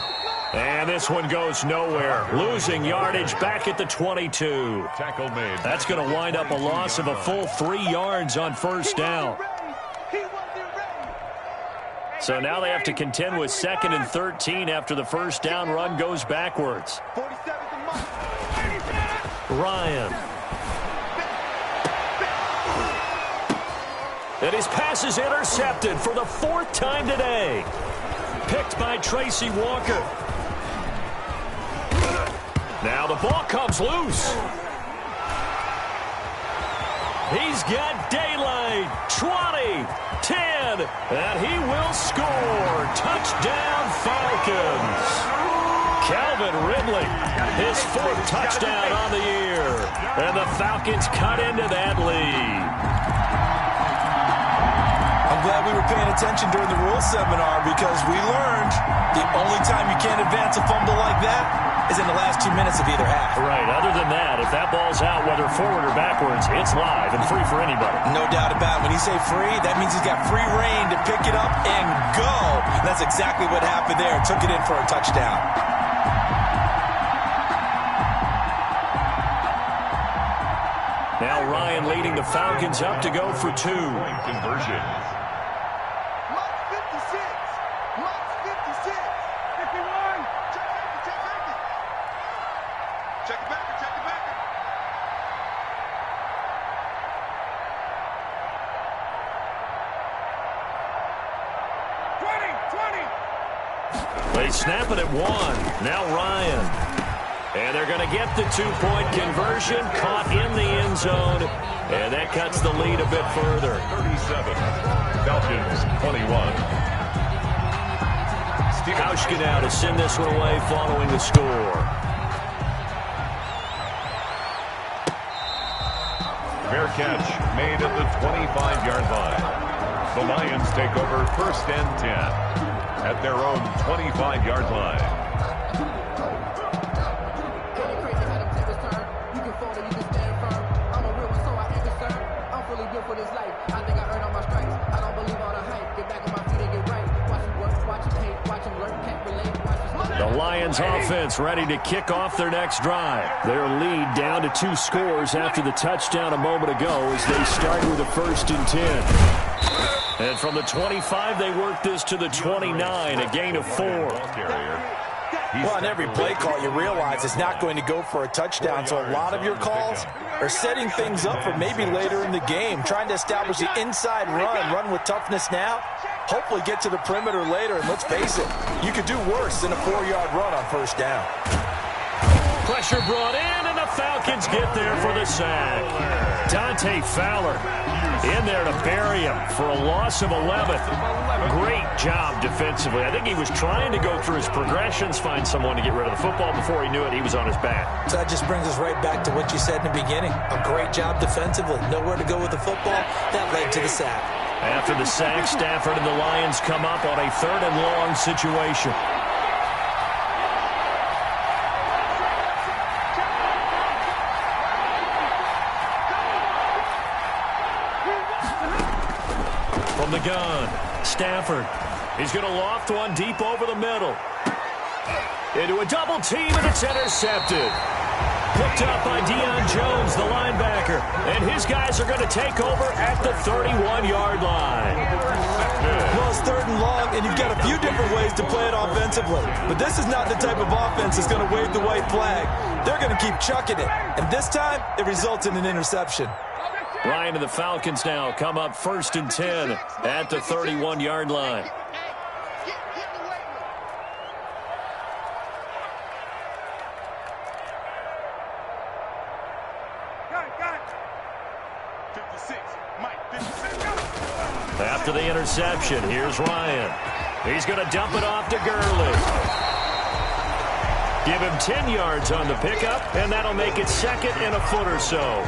And this one goes nowhere. Losing yardage back at the 22. Tackle made. That's going to wind up a loss of a full 3 yards on 1st down. So now they have to contend with 2nd and 13 after the 1st down run goes backwards. Ryan. And his pass is intercepted for the 4th time today. Picked by Tracy Walker. Now the ball comes loose. He's got daylight. 20, 10. again, and he will score. Touchdown, Falcons. Calvin Ridley, his 4th touchdown on the year, and the Falcons cut into that lead. I'm glad we were paying attention during the rules seminar because we learned the only time you can't advance a fumble like that is in the last 2 minutes of either half. Right. Other than that, if that ball's out, whether forward or backwards, it's live and free for anybody. No doubt about it. When you say free, that means he's got free reign to pick it up and go. And that's exactly what happened there. Took it in for a touchdown. Now Ryan leading the Falcons up to go for 2. Conversion. They snap it at 1. Now Ryan. And they're going to get the 2-point conversion. Caught in the end zone. And that cuts the lead a bit further. 37. Falcons 21. Hauschka now to send this one away following the score. Fair catch made at the 25-yard line. The Lions take over 1st and 10 at their own 25-yard line. The Lions offense ready to kick off their next drive. Their lead down to 2 scores after the touchdown a moment ago as they start with a 1st and 10. And from the 25, they work this to the 29, a gain of 4. Well, on every play call, you realize it's not going to go for a touchdown, so a lot of your calls are setting things up for maybe later in the game, trying to establish the inside run with toughness now, hopefully get to the perimeter later, and let's face it, you could do worse than a 4-yard run on 1st down. Pressure brought in, and the Falcons get there for the sack. Dante Fowler in there to bury him for a loss of 11. Great job defensively. I think he was trying to go through his progressions, find someone to get rid of the football. Before he knew it, he was on his back. So that just brings us right back to what you said in the beginning. A great job defensively. Nowhere to go with the football. That led to the sack. After the sack, Stafford and the Lions come up on a 3rd and long situation. From the gun, Stafford. He's going to loft one deep over the middle. Into a double team, and it's intercepted. Picked up by Deion Jones, the linebacker. And his guys are going to take over at the 31-yard line. Well, it's 3rd and long, and you've got a few different ways to play it offensively. But this is not the type of offense that's going to wave the white flag. They're going to keep chucking it. And this time, it results in an interception. Ryan and the Falcons now come up 1st and 10 at the 31-yard line. After the interception, here's Ryan. He's going to dump it off to Gurley. Give him 10 yards on the pickup, and that'll make it 2nd and a foot or so.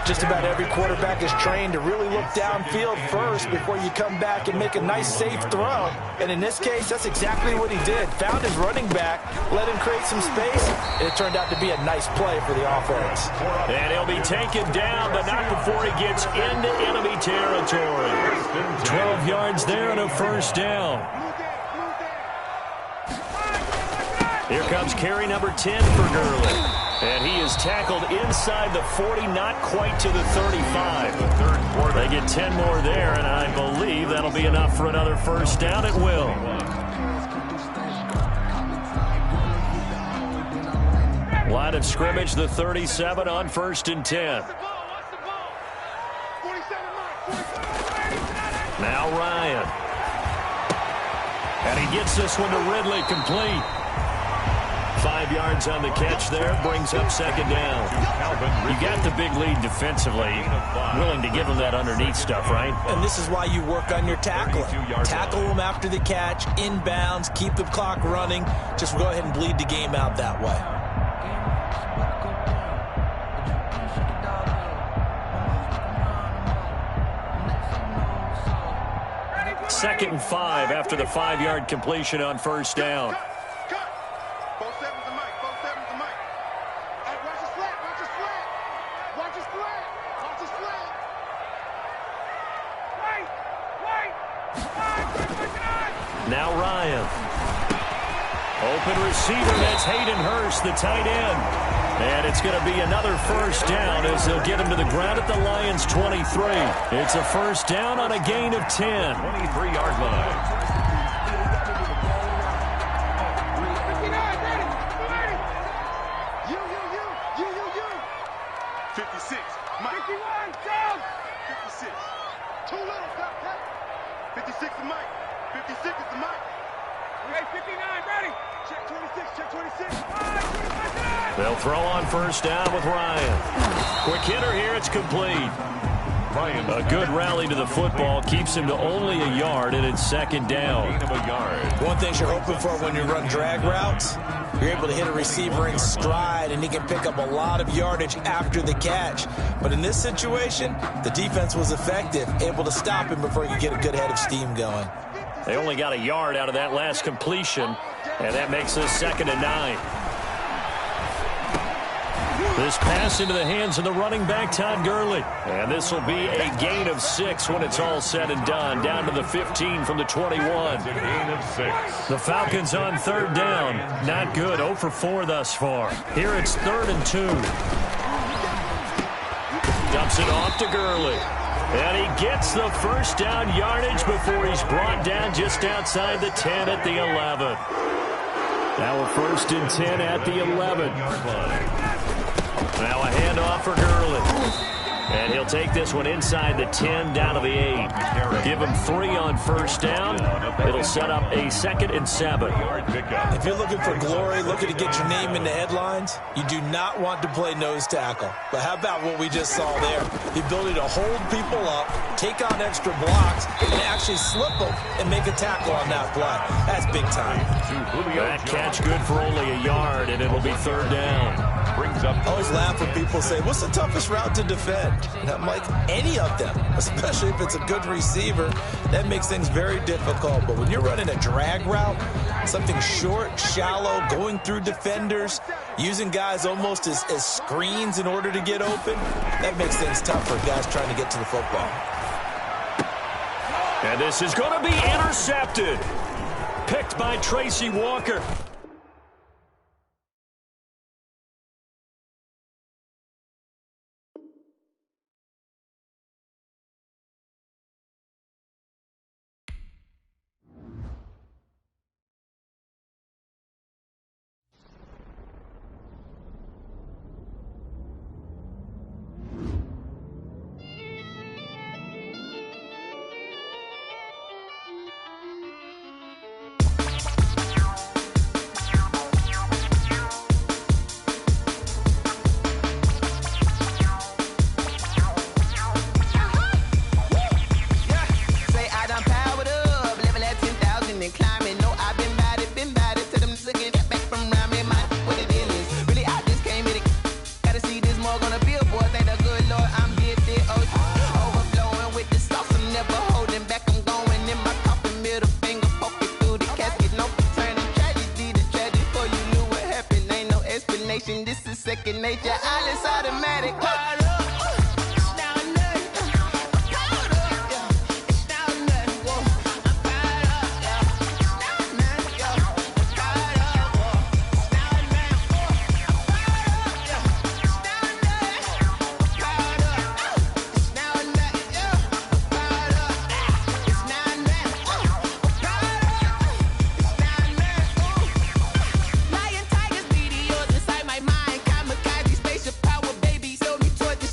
Just about every quarterback is trained to really look downfield first before you come back and make a nice, safe throw. And in this case, that's exactly what he did. Found his running back, let him create some space, and it turned out to be a nice play for the offense. And he'll be taken down, but not before he gets into enemy territory. 12 yards there and a 1st down. Here comes carry number 10 for Gurley. And he is tackled inside the 40, not quite to the 35. They get 10 more there, and I believe that'll be enough for another 1st down. It will. Line of scrimmage, the 37 on 1st and 10. Now Ryan. And he gets this one to Ridley complete. 5 yards on the catch there, brings up second down. You got the big lead defensively, willing to give them that underneath stuff, right? And this is why you work on your tackling. Tackle them after the catch, inbounds, keep the clock running. Just go ahead and bleed the game out that way. Second and 5 after the 5-yard completion on first down. Now Ryan. Open receiver, that's Hayden Hurst, the tight end. And it's going to be another first down as they'll get him to the ground at the Lions' 23. It's a first down on a gain of 10. 23-yard line. 56. Mike. 51. Down. 56. Too little. 56 is Mike. 56 is the Mike. Okay, 59. Ready. Check 26. Check 26. They'll throw on first down with Ryan. Quick hitter here. It's complete. A good rally to the football keeps him to only a yard, and it's second down. Gain of a yard. One thing you're hoping for when you run drag routes, you're able to hit a receiver in stride, and he can pick up a lot of yardage after the catch. But in this situation, the defense was effective, able to stop him before he could get a good head of steam going. They only got a yard out of that last completion, and that makes us second and 9. This pass into the hands of the running back, Todd Gurley. And this will be a gain of 6 when it's all said and done. Down to the 15 from the 21. A gain of 6. The Falcons on third down. Not good. 0 for 4 thus far. Here it's 3rd and 2. Dumps it off to Gurley. And he gets the first down yardage before he's brought down just outside the 10 at the 11. Now a 1st and 10 at the 11. Now a handoff for Gurley. And he'll take this one inside the 10 down to the 8. Give him 3 on first down. It'll set up a 2nd and 7. If you're looking for glory, looking to get your name in the headlines, you do not want to play nose tackle. But how about what we just saw there? The ability to hold people up, take on extra blocks, and actually slip them and make a tackle on that play. That's big time. That catch good for only a yard, and it'll be 3rd down. I always laugh when people say, what's the toughest route to defend? And I'm like, any of them, especially if it's a good receiver. That makes things very difficult. But when you're running a drag route, something short, shallow, going through defenders, using guys almost as screens in order to get open, that makes things tough for guys trying to get to the football. And this is going to be intercepted. Picked by Tracy Walker. Lion tigers, meteors inside my mind. Kamikaze spaceship power, baby. Sold me toward the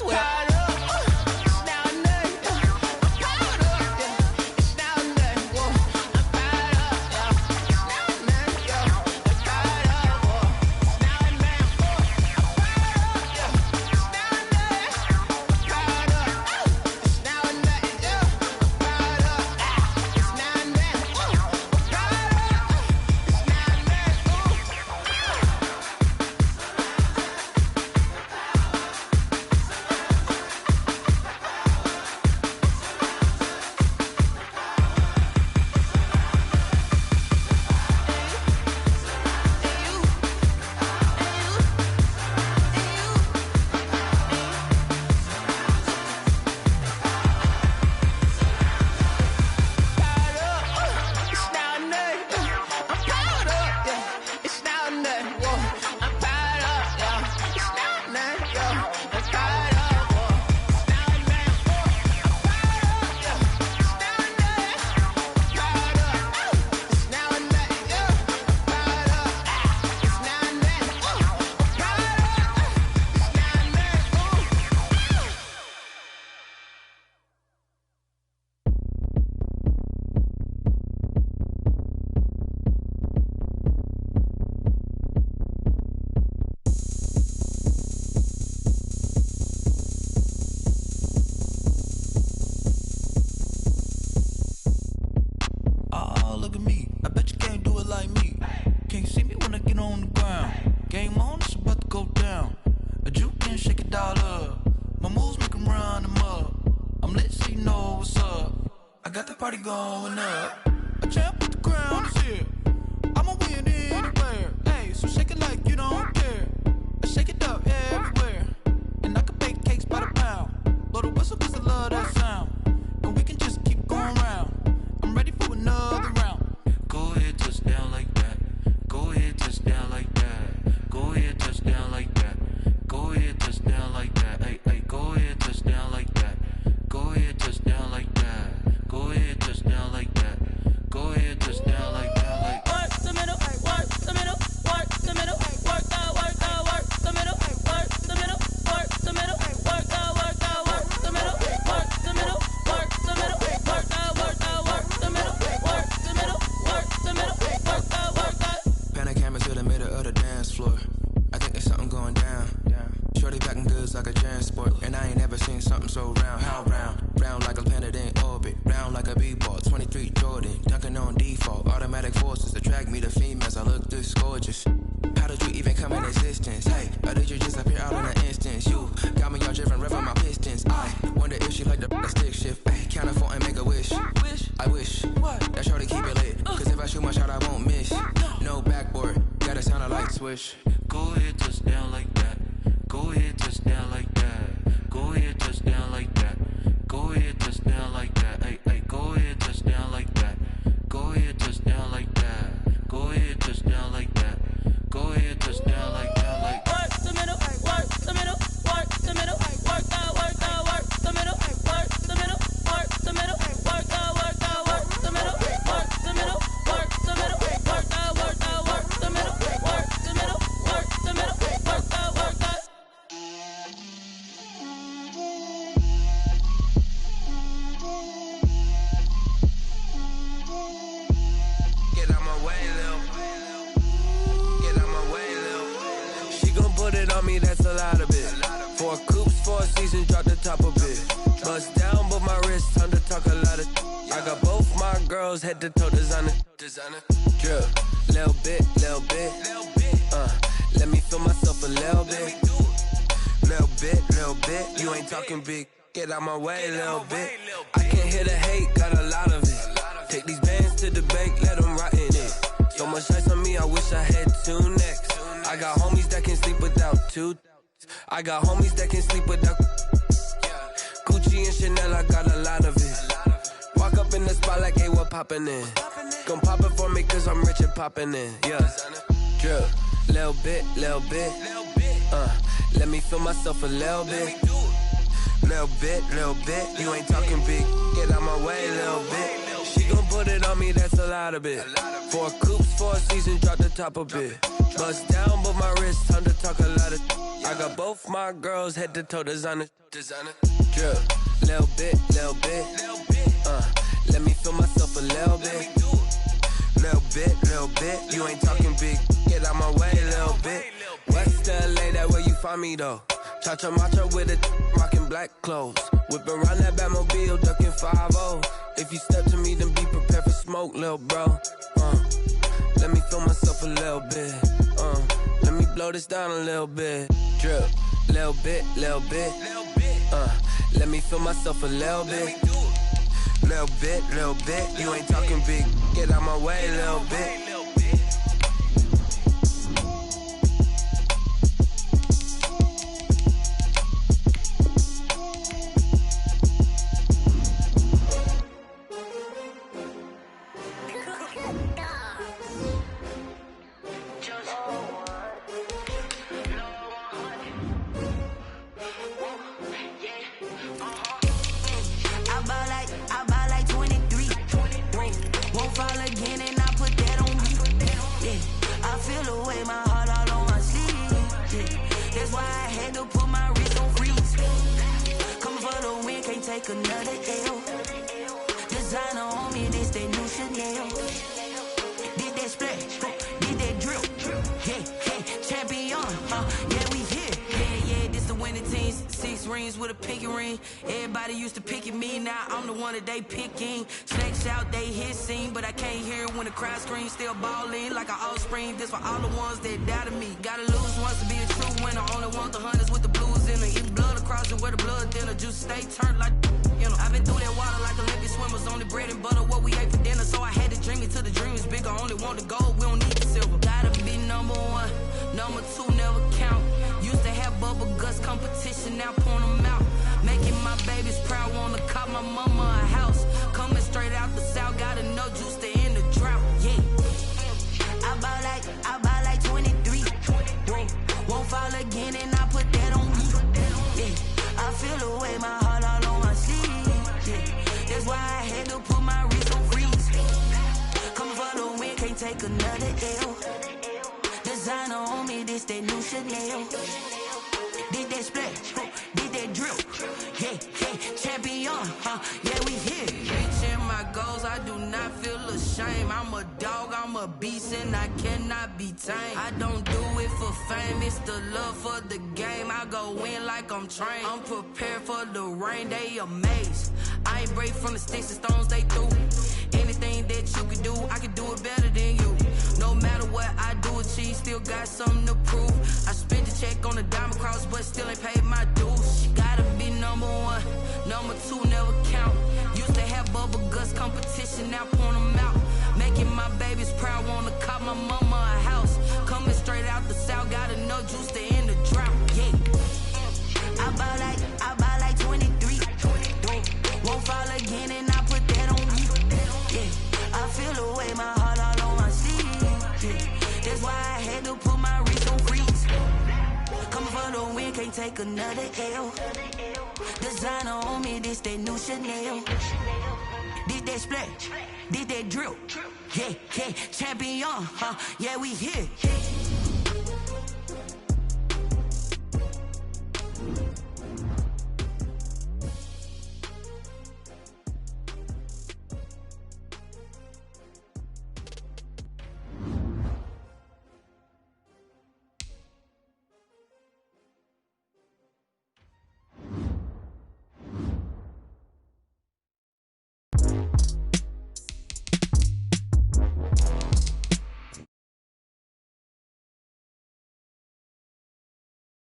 as well. Going up, a champ with the crown is here. I'ma win anywhere. Hey, so shake it like you don't care. I shake it up everywhere. And I can bake cakes by the pound. Blow the whistle cause I love that sound. And we can just keep going round. I'm ready for another round. Go ahead, touch down like that. Go ahead, touch down like that. Go ahead, touch down like that. Go ahead, touch down like that. Hey, hey, go ahead, touch down like that. Go ahead, touch down like that. Go ahead, touch down like that. Go ahead, touch down like that. Like work the middle, work the middle, work the middle, work the middle, work the middle, work the middle, work the middle, work the middle, work the middle, work the middle, work the middle, work the middle, work the middle, work the. Pan a camera to the middle of the dance floor. I think there's something going down. Shorty packing goods like a transport, and I ain't never seen something so round. How round? Round like a planet in orbit, round like a b-ball. 23 Jordan, dunking on default. Automatic forces attract me to females. I look this gorgeous. How did you even come in existence? Hey, or did you just appear out in an instance? You got me all driven, revving my pistons. I wonder if she like the stick shift. Ay, count a four and make a wish. I wish that shorty keep it lit. Cause if I shoot my shot, I won't miss. No backboard, gotta sound a light switch. go ahead, touch down like that. Go ahead, touch down like that. Go ahead, touch down like that. Go ahead, touch down like that. Hey, hey, go ahead, touch down like that. Go ahead, touch down like that. Go ahead, touch down like that. Go ahead, touch down like that. Like work the middle, work the middle, work the middle, work the middle, work the middle, work the middle, work the middle, work the middle, work the middle, work the middle, work the middle, work the middle, work the. Get out my way, Lil. Get out my way, Lil. She gon' put it on me, that's a lot of it. 4 coops, 4 seasons, drop the top a bit. Bust down, but my wrist, time to talk a lot of. I got both my girls head to toe designer. Drip, little bit, little bit. Let me feel myself a little bit. Little bit. You ain't talking big. Get out my way, little bit. I can't hear the hate, got a lot of it. Take these bands to the bank, let them rot in it. So much ice on me, I wish I had 2 necks. I got homies that can sleep without 2. I got homies that can sleep without Gucci and Chanel, I got a lot of it. Walk up in the spot like, hey, what poppin' in? Gon' pop it for me cause I'm rich and poppin' in, yeah. Drip, little bit. Let me feel myself a little bit. Little bit. You ain't talking big. Get out my way, little bit. She gon' put put it on me, that's a lot of it. 4 coops, 4 seasons, drop the top a bit. Bust down, but my wrist, time to talk a lot of. I got both my girls head to toe designer. Drip, little bit. Let me feel myself a little bit. Little bit. You ain't talking big. Get out my way, little bit. West LA, that where you find me though. Cha-cha matcha with it, rocking black clothes. Whipping around that Batmobile, ducking 5-0. If you step to me, then be prepared for smoke, little bro. Let me feel myself a little bit. Let me blow this down a little bit. Drip, little bit. Let me feel myself a little bit. Little bit. You ain't talking big. Get out my way, little bit. Another L. Designer on me, this that new Chanel. Did that splash, did that drill. Yeah, champion, yeah, we here. Yeah, this the winning team. 6 rings with a pinky ring. Everybody used to pick at me, now I'm the one that they picking. Snakes out, they hit scene, but I can't hear it when the crowd screams. Still ballin' like an offspring. This for all the ones that doubted me. Gotta lose once to be a true winner. Only want the hunters with the blues in it. Eat blood across it where the blood thinner. Juice stay turned like. You know, I've been through that water like Olympic swimmers. Only bread and butter, what we ate for dinner. So I had to dream it till the dream is bigger. Only want the gold, we don't need the silver. Gotta be number 1, number 2 never count. Used to have bubble guts competition, now point them out. Making my babies proud, wanna cop my mama a house. Coming straight out the south, gotta know juice to end the drought. Yeah, I buy like 23. Won't fall again and I put that on me. Yeah, I feel the way my heart all on my sleeve. That's why I had to put my wrist on freeze. Coming for the win, can't take another L. Designer on me, this that new Chanel. Did that splash, did that drill. Yeah, champion, yeah, we here. Reaching my goals, I do not feel ashamed. I'm a dog, I'm a beast, and I cannot be tamed. I don't do it for fame, it's the love for the game. I go in like I'm trained. I'm prepared for the rain, they amazed. I ain't break from the sticks and stones they threw. Anything that you can do, I can do it better than you. No matter what I do, achieve, still got something to prove. I spent the check on the diamond cross, but still ain't paid my dues. Gotta be number 1, number 2 never count. Used to have bubble guts competition, now point them out. Making my babies proud, wanna cop my mama a house. Coming straight out the south, gotta know juice to end the drought. Yeah, I buy like 23. Won't fall again and I put that on me. Yeah, I feel the way my heart all on my sleeve. Yeah, that's why I had to put my wrist on freeze. Coming for the win, can't take another L. Designer on me, this that new Chanel. Did that splash, did that drill. Yeah, champion, yeah, we here.